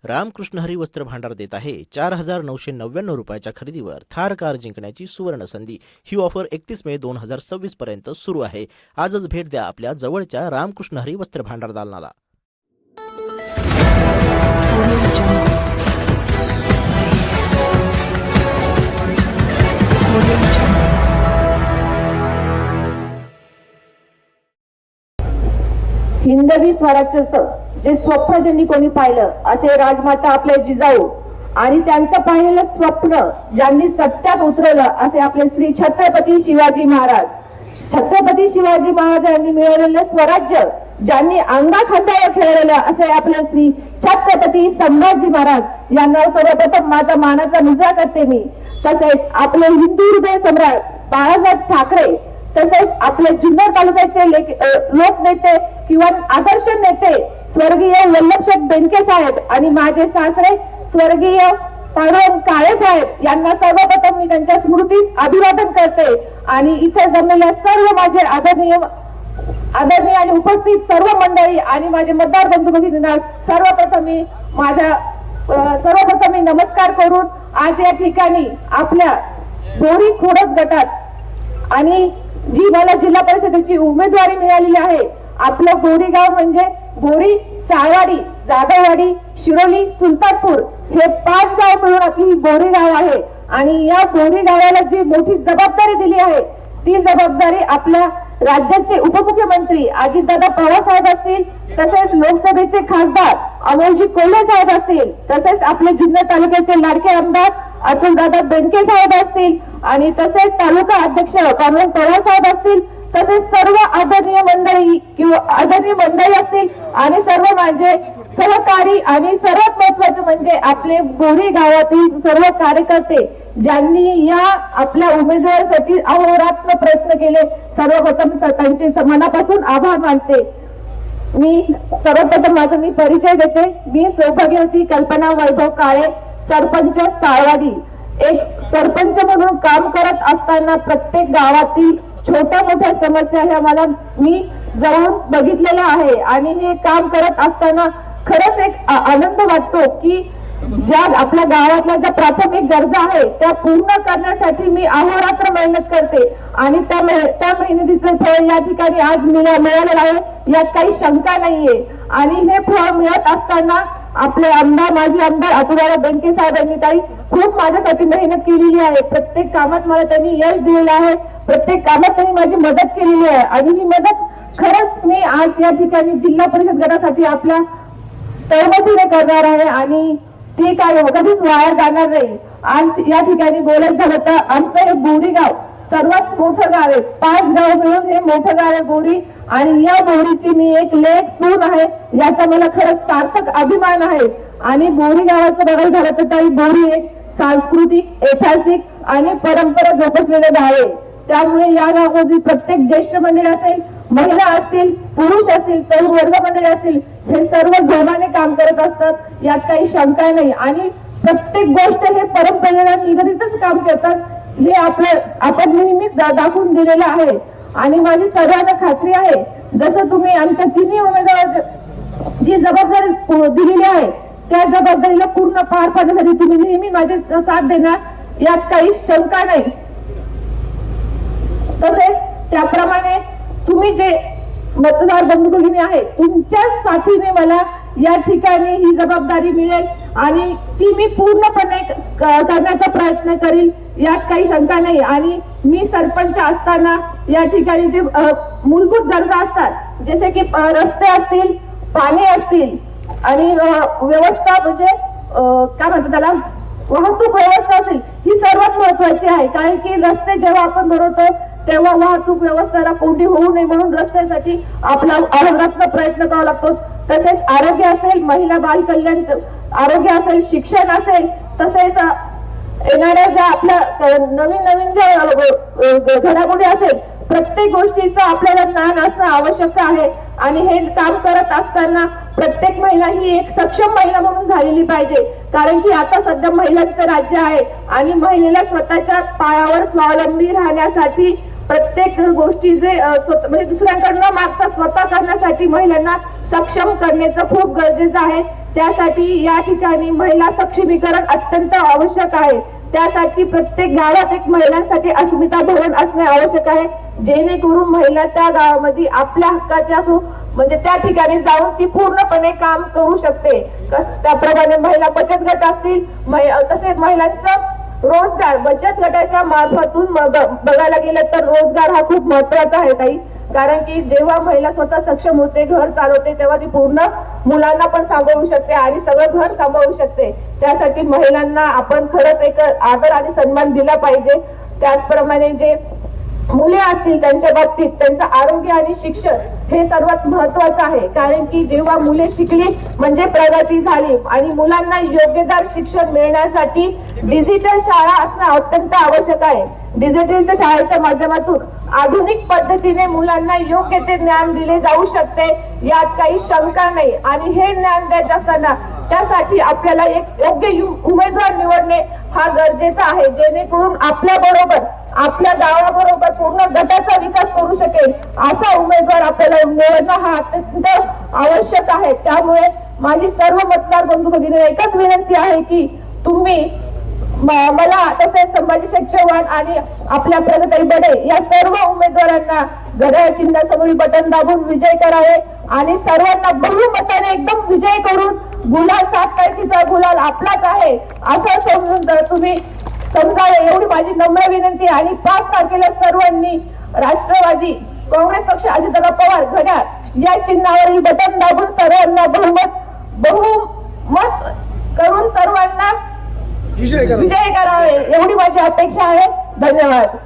रामकृष्ण हरी वस्त्र भांडार देत आहे 4,999 रुपयाच्या खरेदीवर थार कार जिंकण्याची सुवर्ण संधी। ही ऑफर 31 मे 2026 पर्यंत सुरू आहे। आजच भेट द्या आपल्या जवळच्या रामकृष्ण हरी वस्त्र भांडार दालनाला। हिंदवी स्वराज्याचं जे स्वप्न ज्यांनी कोणी पाहिलं असे राजमाता आपले जिजाऊ आणि त्यांचं पाहिलेलं स्वप्न ज्यांनी सत्यात उतरवलं असे आपले श्री छत्रपती शिवाजी महाराज। छत्रपती शिवाजी महाराजांनी मिळवलेलं स्वराज्य ज्यांनी अंगाखांद्यावर खेळलेलं असे आपले श्री छत्रपती संभाजी महाराज यांना सर्वप्रथम माझा मानाचा मुजरा करते मी। तसेच आपले हिंदू हृदय सम्राट बाळासाहेब ठाकरे, तसेच आपले जुन्नर तालुक्याचे लोकनेते किंवा आदर्श नेते स्वर्गीय वल्लभशेठ बेनके साहेब आणि माझे सासरे स्वर्गीय पांडुरंग काळे साहेब यांना सर्वप्रथम मी त्यांच्या स्मृतीस अभिवादन करते। आणि इथे जमलेल्या सर्व माझे आदरणीय आणि उपस्थित सर्व मंडळी आणि माझे मतदार बंधू भगिनींना सर्वप्रथम मी नमस्कार करून आज या ठिकाणी आपल्या बोरी खोडद गटात आणि जी मला जिल्हा परिषदेची उमेदवारी मिळालेली आहे, आपलं बोरी गाव म्हणजे बोरी, साळवाडी, जाधववाडी, शिरोली, सुलतानपूर हे 5 गाव मिळून आपली ही बोरी गाव आहे। आणि या बोरी गावाला जी मोठी जबाबदारी दिली आहे ती जबाबदारी आपल्या राज्याचे उपमुख्यमंत्री अजितदादा पवार साहेब असतील, तसेच लोकसभेचे खासदार अमोलजी कोल्हे साहेब असतील, तसेच आपले जुन्नर तालुक्याचे लाडके आमदार अतुलदादा बेनके साहेब असतील आणि तसेच तालुका अध्यक्ष पांडुरंग पवार साहेब असतील, तसेच सर्व आदरणीय मंडळी असतील आणि सर्व माझे सहकारी आणि सर्वात महत्वाचे म्हणजे आपले बोरी गावातील सर्व कार्यकर्ते ज्यांनी या आपल्या उमेदवारासाठी अहोरात्र प्रयत्न केले, सर्वप्रथम त्यांचे मनापासून आभार मानते। मी सर्वप्रथम माझा परिचय देते। मी सौभाग्यवती कल्पना वैभव काळे, सरपंच साळवाडी। एक सरपंच म्हणून काम करत असताना प्रत्येक गावातील छोट्या मोठ्या समस्या ह्या मी जाऊन बघितलेल्या आहे आणि हे काम करत असताना खरंच एक आनंद वाटतो की ज्या आपल्या गावातल्या ज्या प्राथमिक गरजा आहेत त्या पूर्ण करण्यासाठी मी अहोरात्र मेहनत करते आणि त्या मेहनतीचं फळ या ठिकाणी आज मिळालेलं आहे, यात काही शंका नाहीये। आणि हे फळ मिळत असताना आपले आमदार, माजी आमदार अतुलदादा बेनके साहेबांनी ताई खूप माझ्यासाठी मेहनत केलेली आहे। प्रत्येक कामात मला त्यांनी यश दिलेलं आहे, प्रत्येक कामात त्यांनी माझी मदत केलेली आहे आणि ही मदत खरंच मी आज या ठिकाणी जिल्हा परिषद गटासाठी आपल्या तळमतीने करणार आहे आणि ती काय कधीच वाया जाणार नाही। आज या ठिकाणी बोलायचं झालं तर आमचं हे बोरी गाव सर्वात मोठं गाव आहे, 5 गाव मिळून हे मोठं गाव आहे बोरी। आणि या बोरीची मी एक लेक सून आहे, याचा मला खरंच सार्थक अभिमान आहे। आणि बोरी गावाचं बघायला झालं तर ताई बोरी एक सांस्कृतिक, ऐतिहासिक आणि परंपरा जोपासलेलं गाव आहे। त्यामुळे या गावामध्ये प्रत्येक ज्येष्ठ मंडळी असेल, महिला असतील, पुरुष असतील, तरुण वर्ग मंडळी असतील, हे सर्व जोमाने काम करत असतात, यात काही शंका नाही। आणि प्रत्येक गोष्ट हे परंपरेला निगडीतच काम करतात, हे आपण नेहमीच दाखवून दिलेलं आहे। आणि माझी सर्वांना खात्री आहे जसं तुम्ही आमच्या तिन्ही उमेदवार जी जबाबदारी दिलेली आहे त्या जबाबदारीला पूर्ण पार पाडण्यासाठी तुम्ही नेहमी माझे साथ देणार, यात काही शंका नाही। तसेच त्याप्रमाणे तुम्ही जे मतदार बंधू भगिनी आहे तुमच्या साथीने मला या ठिकाणी ही जबाबदारी मिळेल आणि ती मी पूर्णपणे करण्याचा प्रयत्न करील, यात काही शंका नाही। आणि मी सरपंच असताना या ठिकाणी जे मूलभूत गरजा असतात जसे की रस्ते असतील, पाणी असतील आणि व्यवस्था म्हणजे काय म्हणतात त्याला वाहतूक व्यवस्था असेल, ही सर्वात महत्वाची आहे। कारण की रस्ते जेव्हा आपण बनवतो तेव्हा वाहतूक व्यवस्थेला कोंडी होऊ नये म्हणून रस्त्यासाठी आपला अहोरात्र प्रयत्न करावा लागतो। तसेच आरोग्य असेल, महिला बाल कल्याण आरोग्य असेल, शिक्षण असेल, तसेच येणाऱ्या ज्या आपल्या नवीन ज्या घडामोडी असेल प्रत्येक गोष्टीचं आपल्याला ज्ञान असणं आवश्यक आहे। आणि हे काम करत असताना प्रत्येक महिला ही एक सक्षम महिला म्हणून झालेली पाहिजे, कारण की आता सध्या महिलांचं राज्य आहे आणि महिलेला स्वतःच्या पायावर स्वावलंबी राहण्यासाठी प्रत्येक गोष्टी जे म्हणजे दुसऱ्यांकडून मागता स्वतः करण्यासाठी महिलांना सक्षम करण्याचं खूप गरजेचं आहे। त्यासाठी या ठिकाणी महिला सक्षमीकरण अत्यंत आवश्यक आहे. त्यासाठी प्रत्येक गावात एक महिलांसाठी अस्मिता भवन असणे आवश्यक आहे, जेणेकरून महिला त्या गावामध्ये आपल्या हक्काचे असो म्हणजे त्या ठिकाणी जाऊन ती पूर्णपणे काम करू शकते. त्याप्रमाणे महिला बचत गट असतील, तसेच महिलांचं रोजगार बचत गटाच्या मार्फतून बघायला गेलं तर रोजगार हा खूप महत्वाचा आहे ताई. कारण की जेव्हा महिला स्वतः सक्षम होते, घर चालवते, तेव्हा ती पूर्ण मुलांना पण सांभाळू शकते आणि सगळं घर सांभाळू शकते. त्यासाठी महिलांना आपण खरंच एक आदर आणि सन्मान दिला पाहिजे. त्याचप्रमाणे जे मुले असतील त्यांच्या बाबतीत त्यांचं आरोग्य आणि शिक्षण हे सर्वात महत्वाचं आहे. कारण की जेव्हा मुले शिकली म्हणजे प्रगती झाली आणि मुलांना योग्यदार शिक्षण मिळण्यासाठी डिजिटल शाळा असणं अत्यंत आवश्यक आहे. डिजिटलच्या शाळेच्या माध्यमातून आधुनिक पद्धतीने मुलांना योग्य ते ज्ञान दिले जाऊ शकते, यात काही शंका नाही. आणि हे ज्ञान द्यायचे असताना त्यासाठी आपल्याला एक योग्य उमेदवार निवडणे हा गरजेचा आहे, जेणेकरून आपल्या बरोबर आपल्या गावाबरोबर पूर्ण गटाचा विकास करू शकेल असा उमेदवार आपल्याला निवडणं हा अत्यंत आवश्यक आहे. त्यामुळे माझी सर्व मतदार बंधू भगिनी एकच विनंती आहे की तुम्ही मला तसेच संभाजी शेठ चव्हाण आणि आपल्या प्रगताई बडे या सर्व उमेदवारांना घड्याळ चिन्हासमोर बटन दाबून विजय करावे आणि सर्वांना बहुमताने एकदम विजय करून गुलाल 7 तारखेचा गुलाल आपलाच आहे असं समजून जर तुम्ही समजावे एवढी माझी नम्र विनंती. आणि 5 तारखेला सर्वांनी राष्ट्रवादी काँग्रेस पक्ष अजितदादा पवार घड्याळ या चिन्हावरील बटन दाबून सर्वांना बहुमत करून सर्वांना विजय करावे एवढी माझी अपेक्षा आहे. धन्यवाद.